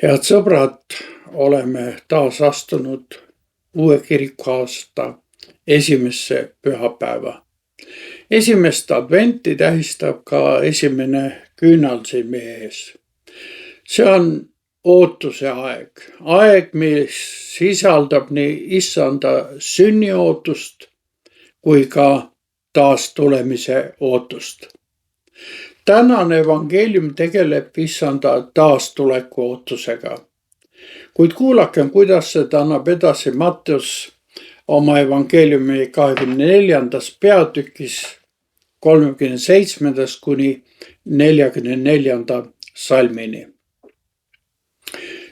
Head sõbrad, oleme taas astunud uue kirikuaasta esimesse pühapäeva. Esimest adventi tähistab ka esimene küünal siin meie ees. See on ootuse aeg, mis sisaldab nii issanda sünniootust kui ka taastulemise ootust. Tänane evangeelium tegeleb issanda taastuleku ootusega. Kuid kuulakem, kuidas seda annab edasi Matteus oma evangeeliumi 24. peatükis 37. kuni 44. salmini.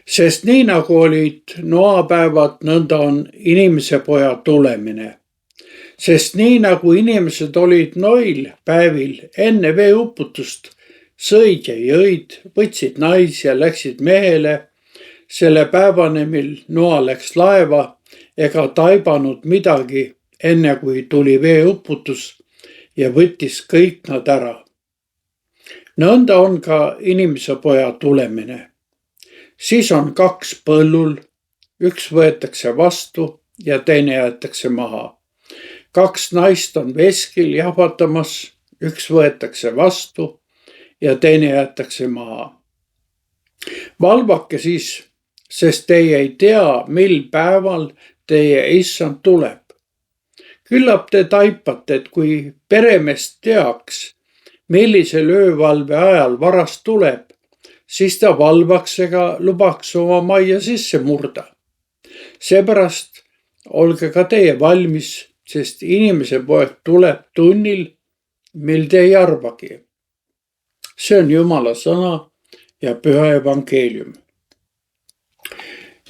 Sest nii nagu olid noapäevad, nõnda on inimese poja tulemine. Sest nii nagu inimesed olid noil päevil enne veeuputust, sõid ja jõid, võtsid naisi ja läksid mehele, selle päevani, mil Noa läks laeva ega taibanud midagi, enne kui tuli veeuputus ja võttis kõik nad ära. Nõnda on ka inimese poja tulemine. Siis on kaks põllul, üks võetakse vastu ja teine jäetakse maha. Kaks naist on veskil jahvatamas, üks võetakse vastu ja teine jäetakse maha. Valvake siis, sest teie ei tea, mil päeval teie issand tuleb. Küllap te taipate, et kui peremees teaks, millisel öövalve ajal varast tuleb, siis ta valvaks ega lubaks oma majja sisse murda. Seepärast olge ka teie valmis, sest inimese poeg tuleb tunnil, mil te ei arvagi. See on Jumala sõna ja püha evangeelium.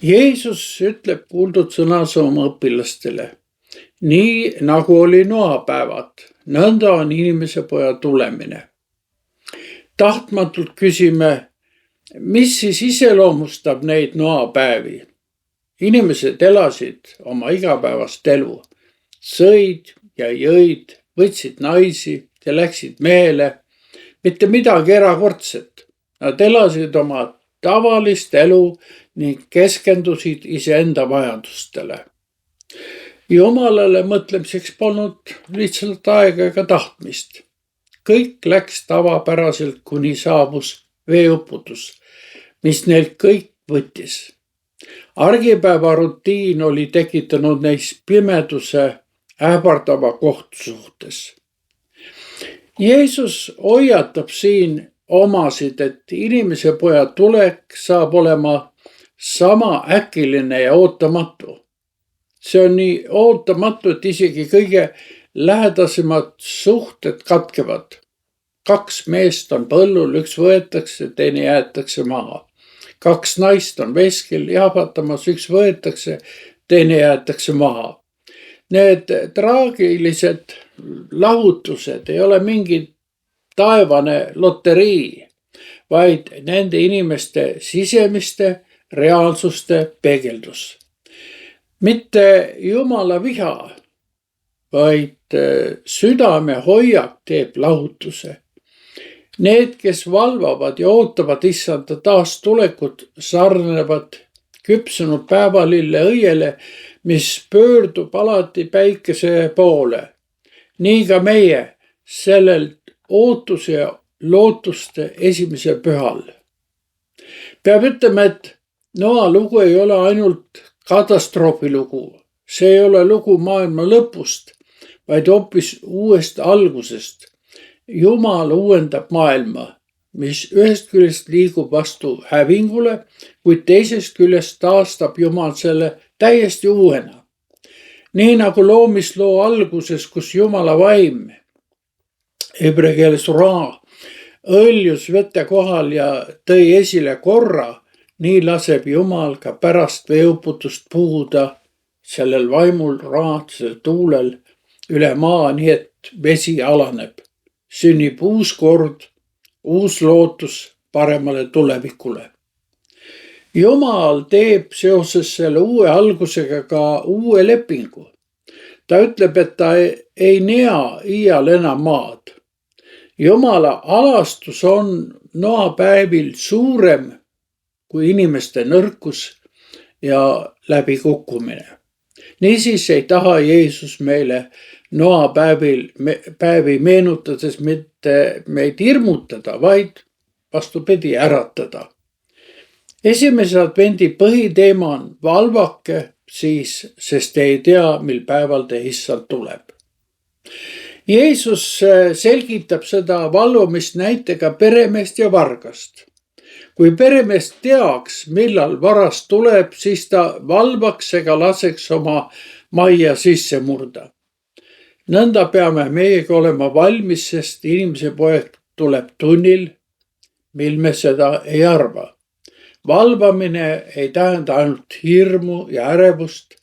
Jeesus ütleb kuuldud sõnas oma õpilastele. Nii nagu oli noapäevad, nõnda on inimese poja tulemine. Tahtmatult küsime, mis siis iseloomustab neid noapäevi? Inimesed elasid oma igapäevast elu. Sõid ja jõid, võtsid naisi ja läksid mehele, mitte midagi erakordset. Nad elasid oma tavalist elu ning keskendusid iseenda vajadustele. Jumalale mõtlemiseks polnud lihtsalt aega ega tahtmist. Kõik läks tavapäraselt, kuni saabus veeuputus, mis neilt kõik võttis. Argipäeva rutiin oli tekitanud neis pimeduse ähvardava kohtu suhtes. Jeesus hoiatab siin omasid, et inimese poja tulek saab olema sama äkiline ja ootamatu. See on nii ootamatu, et isegi kõige lähedasemad suhted katkevad. Kaks meest on põllul, üks võetakse, teine jäetakse maha. Kaks naist on veskil jahvatamas, üks võetakse, teine jäetakse maha. Need traagilised lahutused ei ole mingi taevane loterii, vaid nende inimeste sisemiste reaalsuste peegeldus. Mitte Jumala viha, vaid südame hoiak teeb lahutuse. Need, kes valvavad ja ootavad issanda taastulekut, sarnevad küpsunud päevalille õiele, mis pöördub alati päikese poole. Nii ka meie sellel ootuse ja lootuste esimese pühal. Peab ütlema, et Noa lugu ei ole ainult katastroofilugu. See ei ole lugu maailma lõpust, vaid hoopis uuest algusest. Jumal uuendab maailma, mis ühest küljest liigub vastu hävingule, kuid teisest küljest taastab Jumal selle täiesti uuena. Nii nagu loomisloo alguses, kus Jumala vaim, hebrei keeles ruah, õljus vete kohal ja tõi esile korra, nii laseb Jumal ka pärast veeuputust puhuda sellel vaimul raadsel tuulel üle maa, nii et vesi alaneb. Sünnib uus kord, uus lootus paremale tulevikule. Jumal teeb seoses selle uue algusega ka uue lepingu. Ta ütleb, et ta ei nea iial enam maad. Jumala alastus on noapäevil suurem kui inimeste nõrkus ja läbikukkumine. Niisiis ei taha Jeesus meile noapäevi meenutades mitte meid hirmutada, vaid vastupidi äratada. Esimese advendi põhiteema on valvake siis, sest te ei tea, mil päeval te issand tuleb. Jeesus selgitab seda valvumist näitega peremeest ja vargast. Kui peremees teaks, millal varast tuleb, siis ta valvaks ega laseks oma majja sisse murda. Nõnda peame meiega olema valmis, sest inimese poeg tuleb tunnil, mil me seda ei arva. Valvamine ei tähenda ainult hirmu ja ärevust,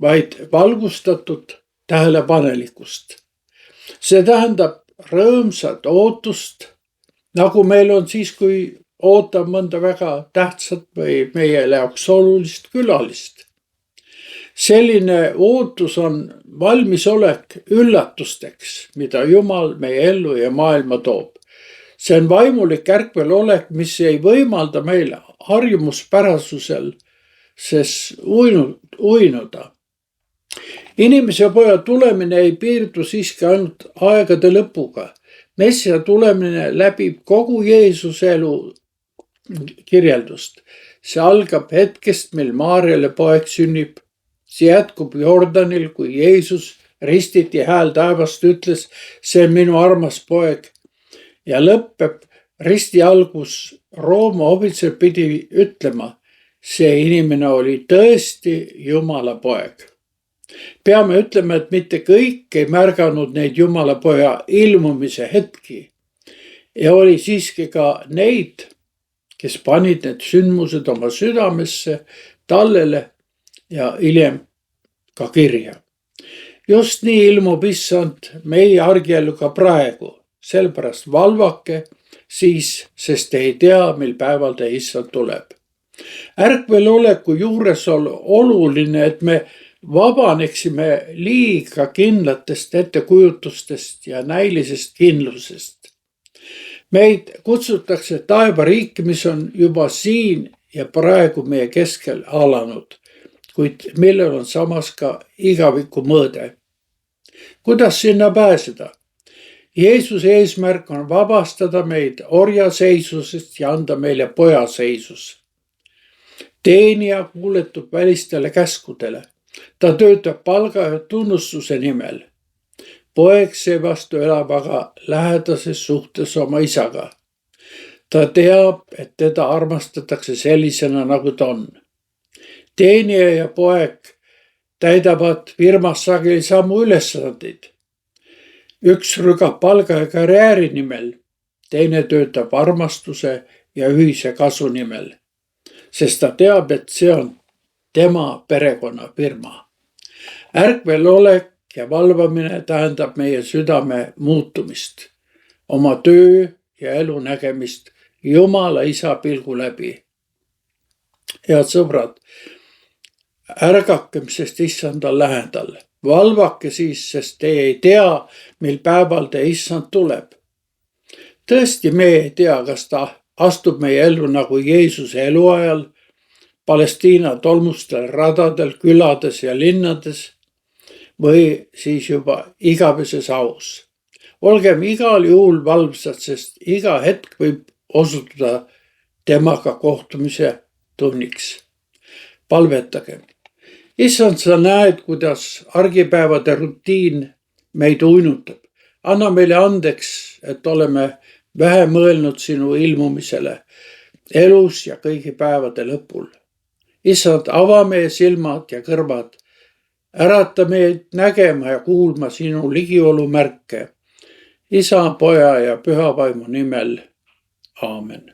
vaid valgustatud tähelepanelikkust. See tähendab rõõmsat ootust, nagu meil on siis, kui ootab mõnda väga tähtsat või meie jaoks olulist külalist. Selline ootus on valmisolek üllatusteks, mida Jumal meie ellu ja maailma toob. See on vaimulik ärkvelolek, mis ei võimalda meil harjumuspärasusel uinuda. Inimese poja tulemine ei piirdu siiski ainult aegade lõpuga. Messia tulemine läbib kogu Jeesuse elu kirjeldust. See algab hetkest, mil Maarjale poeg sünnib. See jätkub Jordanil, kui Jeesus ristiti hääl taevast ütles, see on minu armas poeg. Ja lõppeb risti algus Rooma ohvitser pidi ütlema, see inimene oli tõesti Jumala poeg. Peame ütlema, et mitte kõik ei märganud neid Jumala poja ilmumise hetki. Ja oli siiski ka neid, kes panid need sündmused oma südamesse, tallele ja hiljem ka kirja. Just nii ilmub issand meie argiellu ka praegu. Sellepärast valvake siis, sest te ei tea, mil päeval te issand tuleb. Ärkveloleku juures on oluline, et me vabaneksime liiga kindlatest ettekujutustest ja näilisest kindlusest. Meid kutsutakse taevariiki, mis on juba siin ja praegu meie keskel alanud, kuid millel on samas ka igaviku mõõde. Kuidas sinna pääseda? Jeesuse eesmärk on vabastada meid orjaseisusest ja anda meile pojaseisus. Teenija kuuletub välistele käskudele. Ta töötab palga ja tunnustuse nimel. Poeg seevastu elab aga lähedases suhtes oma isaga. Ta teab, et teda armastatakse sellisena, nagu ta on. Teenija ja poeg täidavad firmas sageli samu ülesandeid. Üks rügab palga ja karjääri nimel, teine töötab armastuse ja ühise kasu nimel, sest ta teab, et see on tema perekonna firma. Ärkvelolek ja valvamine tähendab meie südame muutumist, oma töö ja elu nägemist Jumala isa pilgu läbi. Head sõbrad, ärgakem, sest issand on lähedal. Valvake siis, sest te ei tea, mil päeval te issand tuleb. Tõesti, me ei tea, kas ta astub meie ellu nagu Jeesuse eluajal, Palestiina tolmustel radadel, külades ja linnades või siis juba igaveses aus. Olgem igal juhul valvsad, sest iga hetk võib osutuda temaga kohtumise tunniks. Palvetagem. Issand, sa näed, kuidas argipäevade rutiin meid uinutab. Anna meile andeks, et oleme vähe mõelnud sinu ilmumisele elus ja kõigi päevade lõpul. Issand, ava meie silmad ja kõrvad. Ärata meid nägema ja kuulma sinu ligiolu märke. Isa, poja ja püha vaimu nimel. Aamen.